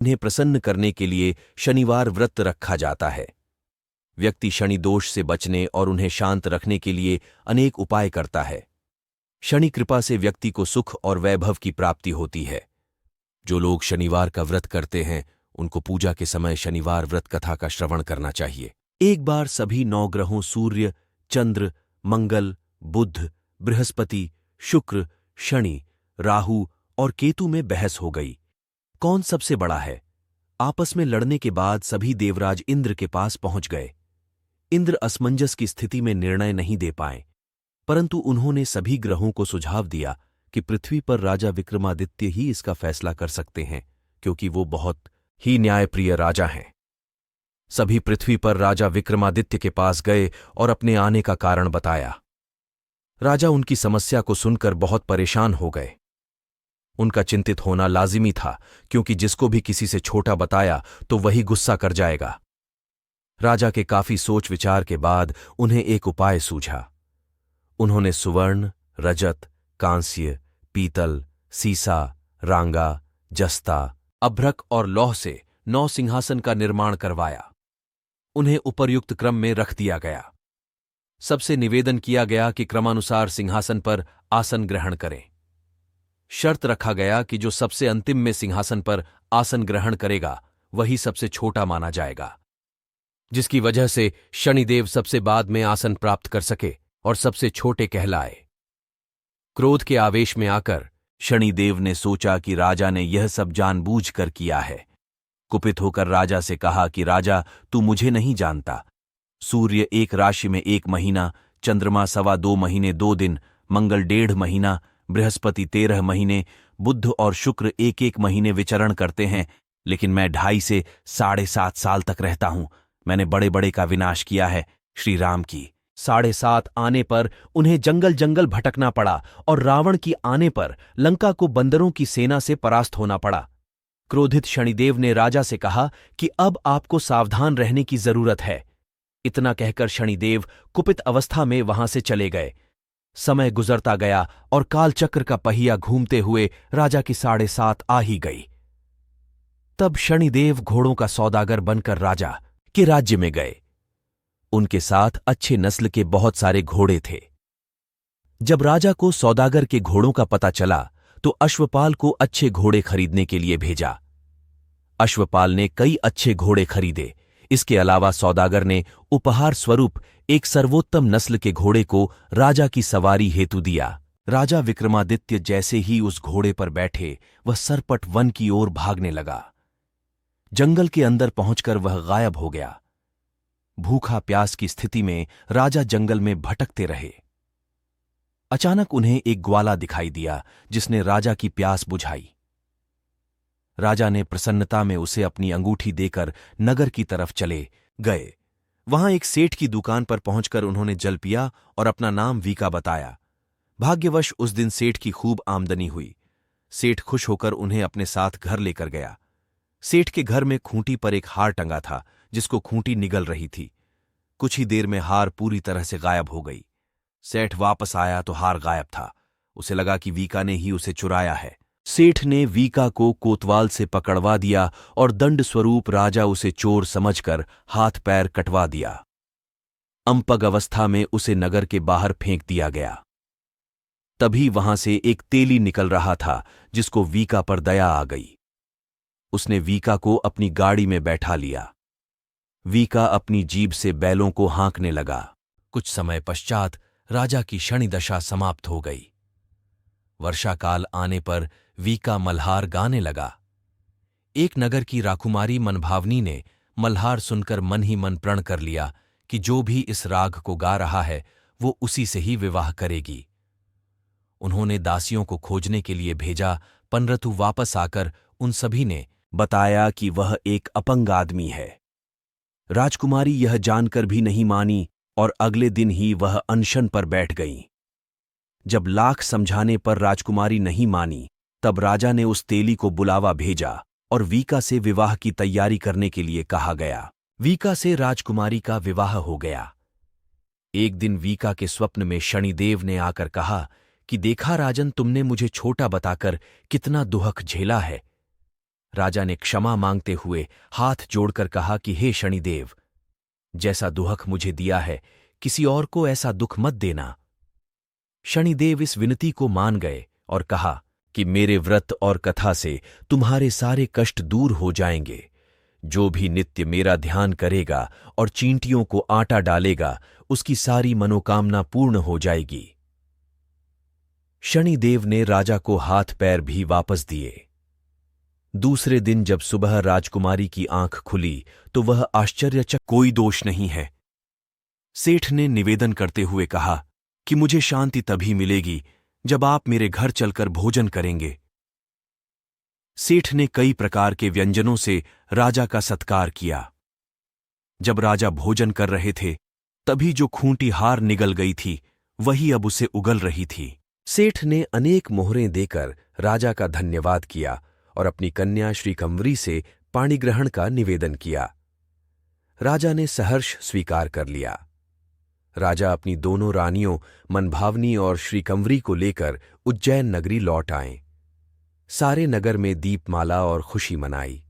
इन्हें प्रसन्न करने के लिए शनिवार व्रत रखा जाता है। व्यक्ति शनि दोष से बचने और उन्हें शांत रखने के लिए अनेक उपाय करता है। शनि कृपा से व्यक्ति को सुख और वैभव की प्राप्ति होती है। जो लोग शनिवार का व्रत करते हैं उनको पूजा के समय शनिवार व्रत कथा का श्रवण करना चाहिए। एक बार सभी 9 ग्रहों सूर्य, चंद्र, मंगल, बुध, बृहस्पति, शुक्र, शनि, राहु और केतु में बहस हो गई। कौन सबसे बड़ा है? आपस में लड़ने के बाद सभी देवराज इंद्र के पास पहुंच गए। इंद्र असमंजस की स्थिति में निर्णय नहीं दे पाए, परंतु उन्होंने सभी ग्रहों को सुझाव दिया कि पृथ्वी पर राजा विक्रमादित्य ही इसका फैसला कर सकते हैं, क्योंकि वो बहुत ही न्यायप्रिय राजा हैं। सभी पृथ्वी पर राजा विक्रमादित्य के पास गए और अपने आने का कारण बताया। राजा उनकी समस्या को सुनकर बहुत परेशान हो गए। उनका चिंतित होना लाजिमी था, क्योंकि जिसको भी किसी से छोटा बताया तो वही गुस्सा कर जाएगा। राजा के काफी सोच विचार के बाद उन्हें एक उपाय सूझा। उन्होंने सुवर्ण, रजत, कांस्य, पीतल, सीसा, रांगा, जस्ता, अभ्रक और लौह से 9 सिंहासन का निर्माण करवाया। उन्हें उपर्युक्त क्रम में रख दिया गया। सबसे निवेदन किया गया कि क्रमानुसार सिंहासन पर आसन ग्रहण करें। शर्त रखा गया कि जो सबसे अंतिम में सिंहासन पर आसन ग्रहण करेगा वही सबसे छोटा माना जाएगा, जिसकी वजह से शनिदेव सबसे बाद में आसन प्राप्त कर सके और सबसे छोटे कहलाए। क्रोध के आवेश में आकर शनिदेव ने सोचा कि राजा ने यह सब जानबूझकर किया है। कुपित होकर राजा से कहा कि राजा, तू मुझे नहीं जानता। सूर्य 1 राशि में 1 महीना, चंद्रमा 2.25 महीने 2 दिन, मंगल 1.5 महीना, बृहस्पति 13 महीने, बुध और शुक्र 1-1 महीने विचरण करते हैं, लेकिन मैं 2.5 से 7.5 साल तक रहता हूं। मैंने बड़े बड़े का विनाश किया है। श्री राम की 7.5 आने पर उन्हें जंगल जंगल भटकना पड़ा और रावण की आने पर लंका को बंदरों की सेना से परास्त होना पड़ा। क्रोधित शनिदेव ने राजा से कहा कि अब आपको सावधान रहने की जरूरत है। इतना कहकर शनिदेव कुपित अवस्था में वहां से चले गए। समय गुजरता गया और कालचक्र का पहिया घूमते हुए राजा की 7.5 आ ही गई। तब शनिदेव घोड़ों का सौदागर बनकर राजा के राज्य में गए। उनके साथ अच्छे नस्ल के बहुत सारे घोड़े थे। जब राजा को सौदागर के घोड़ों का पता चला तो अश्वपाल को अच्छे घोड़े खरीदने के लिए भेजा। अश्वपाल ने कई अच्छे घोड़े खरीदे। इसके अलावा सौदागर ने उपहार स्वरूप एक सर्वोत्तम नस्ल के घोड़े को राजा की सवारी हेतु दिया। राजा विक्रमादित्य जैसे ही उस घोड़े पर बैठे वह सरपट वन की ओर भागने लगा। जंगल के अंदर पहुंचकर वह गायब हो गया। भूखा प्यास की स्थिति में राजा जंगल में भटकते रहे। अचानक उन्हें एक ग्वाला दिखाई दिया जिसने राजा की प्यास बुझाई। राजा ने प्रसन्नता में उसे अपनी अंगूठी देकर नगर की तरफ चले गए। वहां एक सेठ की दुकान पर पहुंचकर उन्होंने जल पिया और अपना नाम वीका बताया। भाग्यवश उस दिन सेठ की खूब आमदनी हुई। सेठ खुश होकर उन्हें अपने साथ घर लेकर गया। सेठ के घर में खूंटी पर एक हार टंगा था जिसको खूंटी निगल रही थी। कुछ ही देर में हार पूरी तरह से गायब हो गई। सेठ वापस आया तो हार गायब था। उसे लगा कि वीका ने ही उसे चुराया है। सेठ ने वीका को कोतवाल से पकड़वा दिया और दंड स्वरूप राजा उसे चोर समझकर हाथ पैर कटवा दिया। अंपग अवस्था में उसे नगर के बाहर फेंक दिया गया। तभी वहां से एक तेली निकल रहा था जिसको वीका पर दया आ गई। उसने वीका को अपनी गाड़ी में बैठा लिया। वीका अपनी जीभ से बैलों को हाँकने लगा। कुछ समय पश्चात राजा की शनिदशा समाप्त हो गई। वर्षाकाल आने पर वीका मल्हार गाने लगा। एक नगर की राकुमारी मनभावनी ने मल्हार सुनकर मन ही मन प्रण कर लिया कि जो भी इस राग को गा रहा है वो उसी से ही विवाह करेगी। उन्होंने दासियों को खोजने के लिए भेजा, परंतु वापस आकर उन सभी ने बताया कि वह एक अपंग आदमी है। राजकुमारी यह जानकर भी नहीं मानी और अगले दिन ही वह अनशन पर बैठ गईं। जब लाख समझाने पर राजकुमारी नहीं मानी, तब राजा ने उस तेली को बुलावा भेजा और वीका से विवाह की तैयारी करने के लिए कहा गया। वीका से राजकुमारी का विवाह हो गया। एक दिन वीका के स्वप्न में शनिदेव ने आकर कहा कि देखा राजन, तुमने मुझे छोटा बताकर कितना दुहक झेला है। राजा ने क्षमा मांगते हुए हाथ जोड़कर कहा कि हे शनिदेव, जैसा दुख मुझे दिया है किसी और को ऐसा दुख मत देना। शनिदेव इस विनती को मान गए और कहा कि मेरे व्रत और कथा से तुम्हारे सारे कष्ट दूर हो जाएंगे। जो भी नित्य मेरा ध्यान करेगा और चींटियों को आटा डालेगा, उसकी सारी मनोकामना पूर्ण हो जाएगी। शनिदेव ने राजा को हाथ पैर भी वापस दिए। दूसरे दिन जब सुबह राजकुमारी की आंख खुली तो वह आश्चर्यचकित, कोई दोष नहीं है। सेठ ने निवेदन करते हुए कहा कि मुझे शांति तभी मिलेगी जब आप मेरे घर चलकर भोजन करेंगे। सेठ ने कई प्रकार के व्यंजनों से राजा का सत्कार किया। जब राजा भोजन कर रहे थे तभी जो खूंटी हार निगल गई थी वही अब उसे उगल रही थी। सेठ ने अनेक मोहरें देकर राजा का धन्यवाद किया और अपनी कन्या श्रीकंवरी से पाणी ग्रहण का निवेदन किया। राजा ने सहर्ष स्वीकार कर लिया। राजा अपनी दोनों रानियों मनभावनी और श्रीकंवरी को लेकर उज्जैन नगरी लौट आए। सारे नगर में दीपमाला और खुशी मनाई।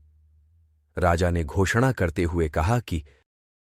राजा ने घोषणा करते हुए कहा कि